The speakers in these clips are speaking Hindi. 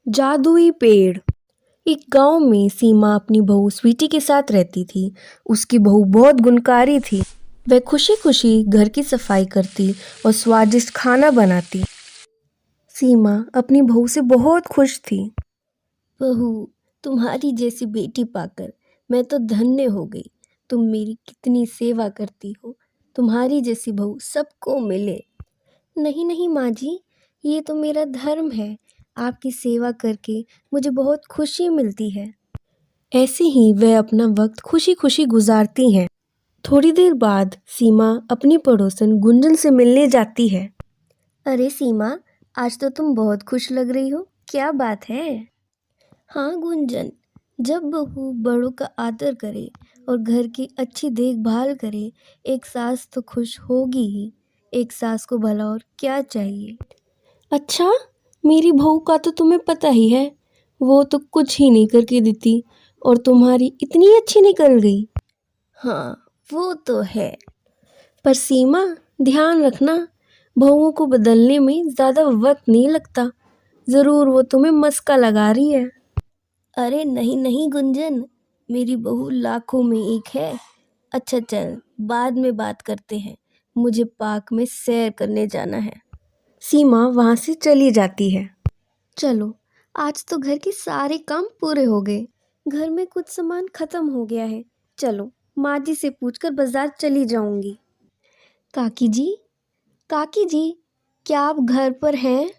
जादुई पेड़। एक गांव में सीमा अपनी बहू स्वीटी के साथ रहती थी। उसकी बहू बहुत गुणकारी थी। वह खुशी खुशी घर की सफाई करती और स्वादिष्ट खाना बनाती। सीमा अपनी बहू से बहुत खुश थी। बहू, तुम्हारी जैसी बेटी पाकर मैं तो धन्य हो गई। तुम मेरी कितनी सेवा करती हो। तुम्हारी जैसी बहू सबको मिले। नहीं नहीं माँ जी, ये तो मेरा धर्म है। आपकी सेवा करके मुझे बहुत खुशी मिलती है। ऐसे ही वह अपना वक्त खुशी खुशी गुजारती हैं। थोड़ी देर बाद सीमा अपनी पड़ोसन गुंजन से मिलने जाती है। अरे सीमा, आज तो तुम बहुत खुश लग रही हो, क्या बात है? हाँ गुंजन, जब बहू बड़ों का आदर करे और घर की अच्छी देखभाल करे, एक सास तो खुश होगी ही। एक सास को भला और क्या चाहिए। अच्छा, मेरी बहू का तो तुम्हें पता ही है। वो तो कुछ ही नहीं करके देती और तुम्हारी इतनी अच्छी निकल गई। हाँ, वो तो है। पर सीमा, ध्यान रखना, बहुओं को बदलने में ज़्यादा वक्त नहीं लगता। ज़रूर वो तुम्हें मस्का लगा रही है। अरे नहीं नहीं गुंजन, मेरी बहू लाखों में एक है। अच्छा चल, बाद में बात करते हैं। मुझे पार्क में सैर करने जाना है। सीमा वहाँ से चली जाती है। चलो, आज तो घर के सारे काम पूरे हो गए। घर में कुछ सामान खत्म हो गया है। चलो, माँ जी से पूछकर बाजार चली जाऊंगी। काकी जी, काकी जी, क्या आप घर पर हैं?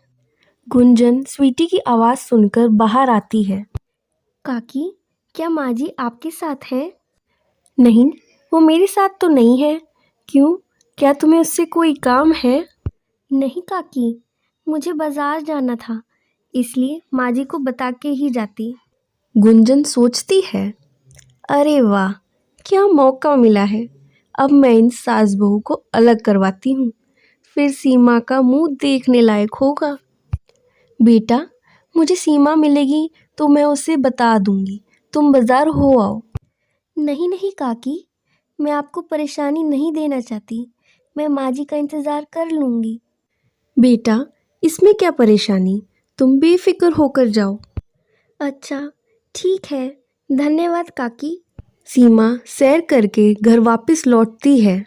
गुंजन स्वीटी की आवाज़ सुनकर बाहर आती है। काकी, क्या माँ जी आपके साथ हैं? नहीं, वो मेरे साथ तो नहीं है। क्यों, क्या तुम्हें उससे कोई काम है? नहीं काकी, मुझे बाजार जाना था, इसलिए माँ जी को बता के ही जाती। गुंजन सोचती है, अरे वाह, क्या मौका मिला है। अब मैं इन सास बहू को अलग करवाती हूँ, फिर सीमा का मुंह देखने लायक होगा। बेटा, मुझे सीमा मिलेगी तो मैं उसे बता दूंगी। तुम बाजार हो आओ। नहीं नहीं काकी, मैं आपको परेशानी नहीं देना चाहती। मैं माँ जी का इंतज़ार कर लूँगी। बेटा, इसमें क्या परेशानी, तुम बेफिक्र होकर जाओ। अच्छा, ठीक है, धन्यवाद काकी। सीमा सैर करके घर वापस लौटती है।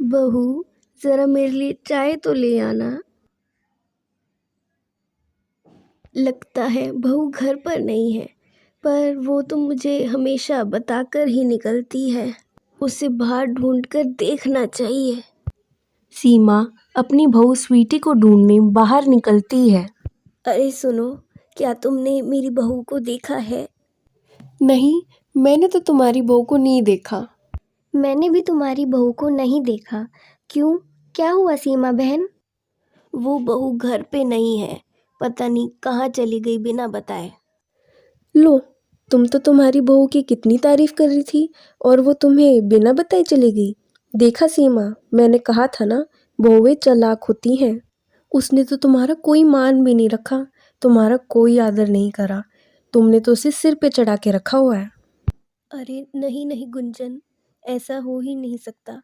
बहू, ज़रा मेरे लिए चाय तो ले आना। लगता है बहू घर पर नहीं है, पर वो तो मुझे हमेशा बताकर ही निकलती है। उसे बाहर ढूंढकर देखना चाहिए। सीमा अपनी बहू स्वीटी को ढूंढने बाहर निकलती है। अरे सुनो, क्या तुमने मेरी बहू को देखा है? नहीं, मैंने तो तुम्हारी बहू को नहीं देखा। मैंने भी तुम्हारी बहू को नहीं देखा। क्यों, क्या हुआ सीमा बहन? वो बहू घर पे नहीं है, पता नहीं कहाँ चली गई बिना बताए। लो, तुम तो तुम्हारी बहू की कितनी तारीफ कर रही थी और वो तुम्हें बिना बताए चली गई। देखा सीमा, मैंने कहा था ना, बहुएं चालाक होती हैं। उसने तो तुम्हारा कोई मान भी नहीं रखा, तुम्हारा कोई आदर नहीं करा। तुमने तो उसे सिर पे चढ़ा के रखा हुआ है। अरे नहीं नहीं गुंजन, ऐसा हो ही नहीं सकता।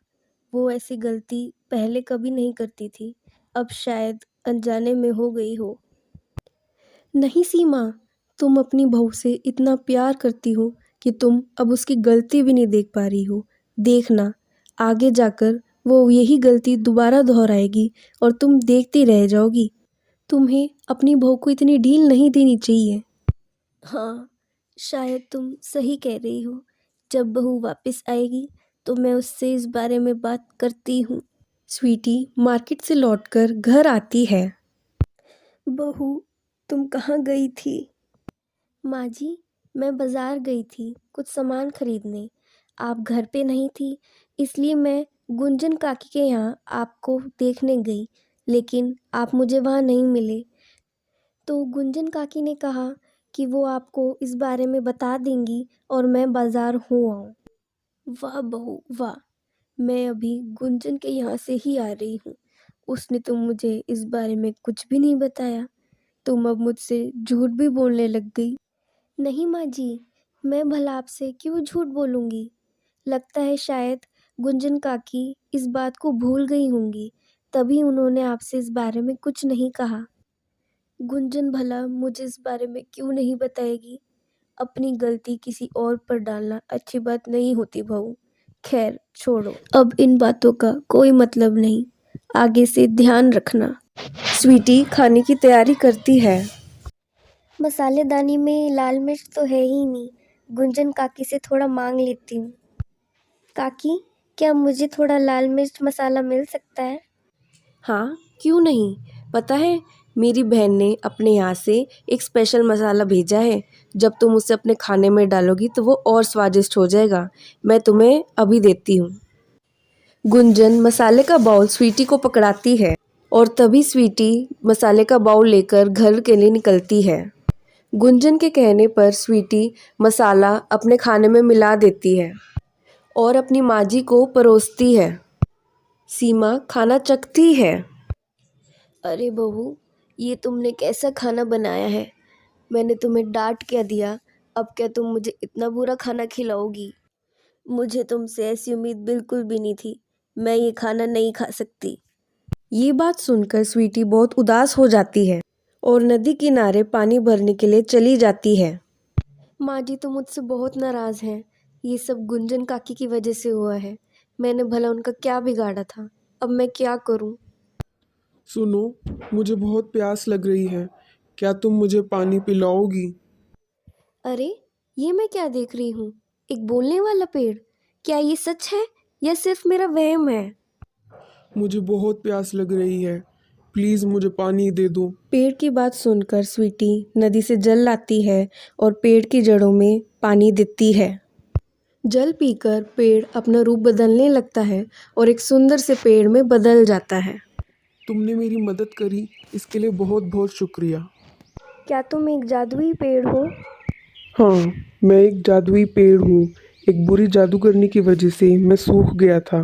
वो ऐसी गलती पहले कभी नहीं करती थी, अब शायद अनजाने में हो गई हो। नहीं सीमा, तुम अपनी बहू से इतना प्यार करती हो कि तुम अब उसकी गलती भी नहीं देख पा रही हो। देखना, आगे जाकर वो यही गलती दोबारा दोहराएगी और तुम देखती रह जाओगी। तुम्हें अपनी बहू को इतनी ढील नहीं देनी चाहिए। हाँ, शायद तुम सही कह रही हो। जब बहू वापस आएगी तो मैं उससे इस बारे में बात करती हूँ। स्वीटी मार्केट से लौटकर घर आती है। बहू, तुम कहाँ गई थी? माँ जी, मैं बाजार गई थी कुछ सामान खरीदने। आप घर पे नहीं थी, इसलिए मैं गुंजन काकी के यहाँ आपको देखने गई, लेकिन आप मुझे वहाँ नहीं मिले। तो गुंजन काकी ने कहा कि वो आपको इस बारे में बता देंगी और मैं बाजार हो आऊँ। वाह बहू वाह, मैं अभी गुंजन के यहाँ से ही आ रही हूँ। उसने तो मुझे इस बारे में कुछ भी नहीं बताया। तुम अब मुझसे झूठ भी बोलने लग गई। नहीं माँ जी, मैं भला आपसे क्यों झूठ बोलूँगी। लगता है शायद गुंजन काकी इस बात को भूल गई होंगी, तभी उन्होंने आपसे इस बारे में कुछ नहीं कहा। गुंजन भला मुझे इस बारे में क्यों नहीं बताएगी? अपनी गलती किसी और पर डालना अच्छी बात नहीं होती बहू। खैर छोड़ो, अब इन बातों का कोई मतलब नहीं। आगे से ध्यान रखना। स्वीटी खाने की तैयारी करती है। मसालेदानी में लाल मिर्च तो है ही नहीं। गुंजन काकी से थोड़ा मांग लेती हूँ। काकी, क्या मुझे थोड़ा लाल मिर्च मसाला मिल सकता है? हाँ, क्यों नहीं। पता है, मेरी बहन ने अपने यहाँ से एक स्पेशल मसाला भेजा है। जब तुम उसे अपने खाने में डालोगी तो वो और स्वादिष्ट हो जाएगा। मैं तुम्हें अभी देती हूँ। गुंजन मसाले का बाउल स्वीटी को पकड़ाती है और तभी स्वीटी मसाले का बाउल लेकर घर के लिए निकलती है। गुंजन के कहने पर स्वीटी मसाला अपने खाने में मिला देती है और अपनी माँ जी को परोसती है। सीमा खाना चखती है। अरे बहू, ये तुमने कैसा खाना बनाया है? मैंने तुम्हें डांट क्या दिया? अब क्या तुम मुझे इतना बुरा खाना खिलाओगी? मुझे तुमसे ऐसी उम्मीद बिल्कुल भी नहीं थी। मैं ये खाना नहीं खा सकती। ये बात सुनकर स्वीटी बहुत उदास हो जाती है और नदी किनारे पानी भरने के लिए चली जाती है। माँ जी तो मुझसे बहुत नाराज़ हैं। ये सब गुंजन काकी की वजह से हुआ है। मैंने भला उनका क्या बिगाड़ा था? अब मैं क्या करूं? सुनो, मुझे बहुत प्यास लग रही है। क्या तुम मुझे पानी पिलाओगी? अरे, ये मैं क्या देख रही हूँ? एक बोलने वाला पेड़? क्या ये सच है या सिर्फ मेरा वहम है? मुझे बहुत प्यास लग रही है। प्लीज़ मुझे पानी दे दो। पेड़ की बात सुनकर स्वीटी नदी से जल लाती है और पेड़ की जड़ों में पानी देती है। जल पीकर पेड़ अपना रूप बदलने लगता है और एक सुंदर से पेड़ में बदल जाता है। तुमने मेरी मदद करी, इसके लिए बहुत बहुत शुक्रिया। क्या तुम एक जादुई पेड़ हो? हाँ, मैं एक जादुई पेड़ हूँ। एक बुरी जादूगरनी की वजह से मैं सूख गया था,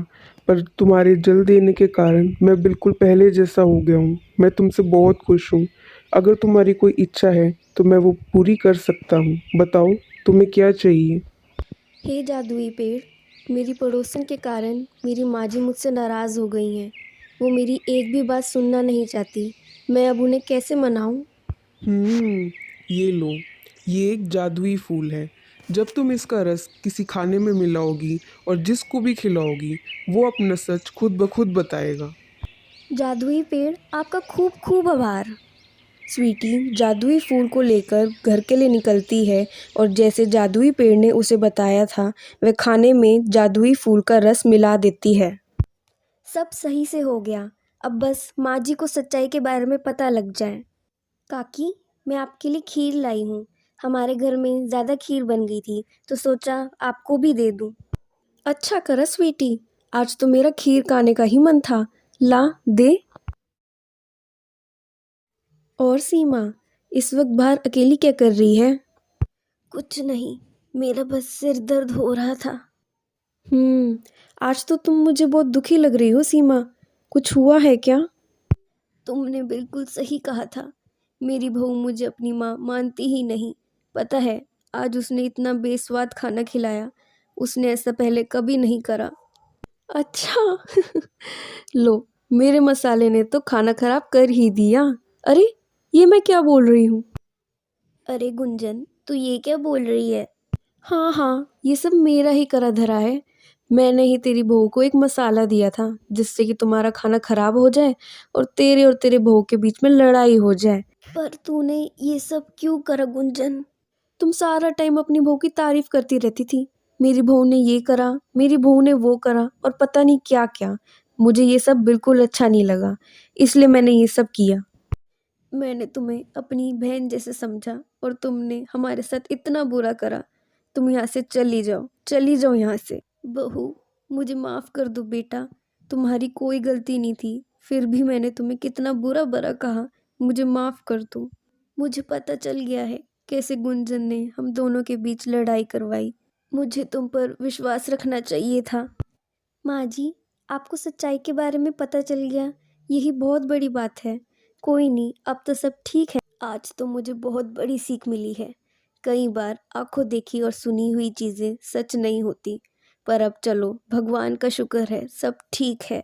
पर तुम्हारे जल देने के कारण मैं बिल्कुल पहले जैसा हो गया हूँ। मैं तुमसे बहुत खुश हूँ। अगर तुम्हारी कोई इच्छा है तो मैं वो पूरी कर सकता हूँ। बताओ, तुम्हें क्या चाहिए? हे जादुई पेड़, मेरी पड़ोसन के कारण मेरी माँ जी मुझसे नाराज़ हो गई हैं। वो मेरी एक भी बात सुनना नहीं चाहती। मैं अब उन्हें कैसे मनाऊं? ये लो। ये एक जादुई फूल है। जब तुम इसका रस किसी खाने में मिलाओगी और जिसको भी खिलाओगी, वो अपना सच खुद ब खुद बताएगा। जादुई पेड़, आपका खूब खूब आभार। स्वीटी जादुई फूल को लेकर घर के लिए निकलती है और जैसे जादुई पेड़ ने उसे बताया था, वह खाने में जादुई फूल का रस मिला देती है। सब सही से हो गया। अब बस माँ जी को सच्चाई के बारे में पता लग जाए। काकी, मैं आपके लिए खीर लाई हूँ। हमारे घर में ज़्यादा खीर बन गई थी तो सोचा आपको भी दे दूँ। अच्छा करा स्वीटी, आज तो मेरा खीर खाने का ही मन था। ला दे। और सीमा इस वक्त बाहर अकेली क्या कर रही है? कुछ नहीं, मेरा बस सिर दर्द हो रहा था। आज तो तुम मुझे बहुत दुखी लग रही हो सीमा। कुछ हुआ है क्या? तुमने बिल्कुल सही कहा था। मेरी बहू मुझे अपनी माँ मानती ही नहीं। पता है, आज उसने इतना बेस्वाद खाना खिलाया। उसने ऐसा पहले कभी नहीं करा। अच्छा। लो, मेरे मसाले ने तो खाना खराब कर ही दिया। अरे, ये मैं क्या बोल रही हूँ? अरे गुंजन, तू ये क्या बोल रही है? हाँ हाँ, ये सब मेरा ही करा धरा है। मैंने ही तेरी बहू को एक मसाला दिया था जिससे कि तुम्हारा खाना खराब हो जाए और तेरे बहू के बीच में लड़ाई हो जाए। पर तूने ये सब क्यों करा गुंजन? तुम सारा टाइम अपनी बहू की तारीफ करती रहती थी। मेरी बहू ने ये करा, मेरी बहू ने वो करा और पता नहीं क्या क्या। मुझे ये सब बिल्कुल अच्छा नहीं लगा, इसलिए मैंने ये सब किया। मैंने तुम्हें अपनी बहन जैसे समझा और तुमने हमारे साथ इतना बुरा करा। तुम यहाँ से चली जाओ यहाँ से। बहू, मुझे माफ़ कर दो बेटा। तुम्हारी कोई गलती नहीं थी, फिर भी मैंने तुम्हें कितना बुरा भला कहा। मुझे माफ़ कर दो। मुझे पता चल गया है कैसे गुंजन ने हम दोनों के बीच लड़ाई करवाई। मुझे तुम पर विश्वास रखना चाहिए था। माँ जी, आपको सच्चाई के बारे में पता चल गया, यही बहुत बड़ी बात है। कोई नहीं, अब तो सब ठीक है। आज तो मुझे बहुत बड़ी सीख मिली है। कई बार आंखों देखी और सुनी हुई चीज़ें सच नहीं होती। पर अब चलो, भगवान का शुक्र है, सब ठीक है।